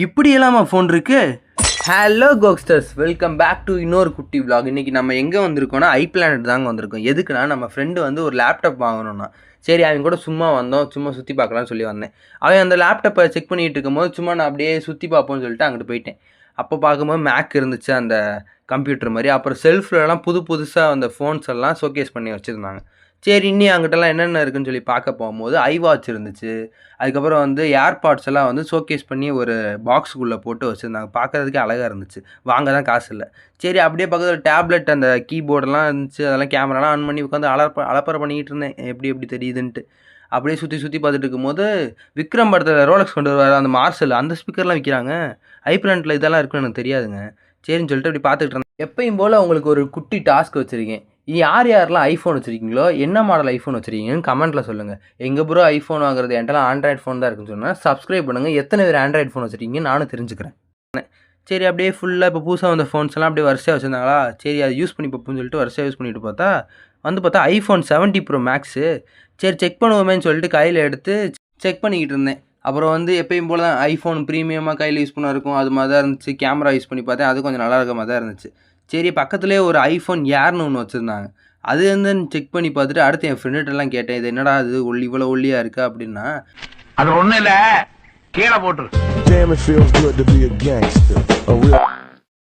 இப்படியெல்லாமா phone இருக்கு? Hello கோக்ஸ்டர்ஸ், welcome back to இன்னொரு குட்டி vlog. இன்றைக்கி நம்ம எங்கே வந்திருக்கோன்னா ஐபிளானட் தாங்க வந்திருக்கோம். எதுக்குன்னா நம்ம ஃப்ரெண்டு வந்து ஒரு லேப்டாப் வாங்கணும்னா சரி அவங்க கூட சும்மா வந்தோம், சும்மா சுற்றி பார்க்கலாம்னு சொல்லி வந்தேன். அவன் அந்த லேப்டாப்பை செக் பண்ணிகிட்டு இருக்கும்போது சும்மா நான் அப்படியே சுற்றி பார்ப்போம்னு சொல்லிட்டு அங்கிட்டு போயிட்டேன். அப்போ பார்க்கும்போது மேக் இருந்துச்சு அந்த கம்ப்யூட்டர் மாதிரி. அப்புறம் செல்ஃப்லலாம் புதுசாக அந்த ஃபோன்ஸ் எல்லாம் ஷோகேஸ் பண்ணி வச்சுருந்தாங்க. சரி இன்னி அங்கிட்டலாம் என்னென்ன இருக்குன்னு சொல்லி பார்க்க போகும்போது ஐவாட்ச் இருந்துச்சு. அதுக்கப்புறம் வந்து ஏர்பாட்ஸ் எல்லாம் வந்து ஷோகேஸ் பண்ணி ஒரு பாக்ஸுக்குள்ளே போட்டு வச்சுருந்தாங்க. பார்க்குறதுக்கே அழகாக இருந்துச்சு. வாங்க தான் காசு இல்லை. சரி அப்படியே பக்கத்தில் டேப்லெட் அந்த கீபோர்டெல்லாம் இருந்துச்சு. அதெல்லாம் கேமராலாம் ஆன் பண்ணி உட்காந்து அலப்பறை பண்ணிக்கிட்டு இருந்தேன், எப்படி தெரியுதுன்ட்டு. அப்படியே சுற்றி பார்த்துட்டு இருக்கும்போது விக்ரம் படத்தில் ரோலக்ஸ் கொண்டு வருவார் அந்த மார்சல், அந்த ஸ்பீக்கர்லாம் விற்கிறாங்க. ஐபிளானட்டில் இதெல்லாம் இருக்குன்னு எனக்கு தெரியாதுங்க. சரின்னு சொல்லிட்டு அப்படி பார்த்துக்கிட்டு இருந்தேன். எப்பயும் போல் உங்களுக்கு ஒரு குட்டி டாஸ்க் வச்சுருக்கேன். யாரெல்லாம் ஐஃபோன் வச்சுருக்கீங்களோ, என்ன மாடல் ஐஃபோன் வச்சுருக்கீங்கன்னு கமெண்ட்டில் சொல்லுங்கள். எங்கள் ப்ரோ ஐஃபோன் வாங்குறது என்கிட்டலாம் ஆண்ட்ராய்ட் ஃபோன் தான் இருக்குன்னு சொன்னால் சப்ஸ்கிரைப் பண்ணுங்கள். எத்தனை பேர் ஆண்ட்ராய்ட் ஃபோன் வச்சுருக்கீங்கன்னு நானும் தெரிஞ்சுக்கிறேன். சரி அப்படியே ஃபுல்லாக இப்போ புதுசாக வந்த ஃபோன்ஸ் எல்லாம் அப்படியே வரிசையாக வச்சுருந்தாங்களா, சரி அதை யூஸ் பண்ணி பார்ப்போம்னு சொல்லிட்டு வரிசையாக யூஸ் பண்ணிட்டு பார்த்தா ஐஃபோன் 70 ப்ரோ மேக்ஸு. சரி செக் பண்ணுவோமேன்னு சொல்லிட்டு கையில் எடுத்து செக் பண்ணிக்கிட்டு இருந்தேன். அப்புறம் வந்து எப்பயும் போல் தான் ஐஃபோன் ப்ரீமியமாக கையில் யூஸ் பண்ண இருக்கும், அது மாதிரி தான் இருந்துச்சு. கேமரா யூஸ் பண்ணி பார்த்தேன், அது கொஞ்சம் நல்லா இருக்க மாதிரி தான் இருந்துச்சு. சரி பக்கத்துலேயே ஒரு ஐஃபோன் ஏர்னு ஒன்று வச்சுருந்தாங்க. அது வந்து செக் பண்ணி பார்த்துட்டு அடுத்து என் ஃப்ரெண்டுகிட்டலாம் கேட்டேன், இது என்னடா அது இவ்வளோ ஒல்லியாக இருக்கா அப்படின்னா. அது ஒன்றும் இல்லை, கீழே போட்டுரு. Damn, it feels good to be a gangster. A real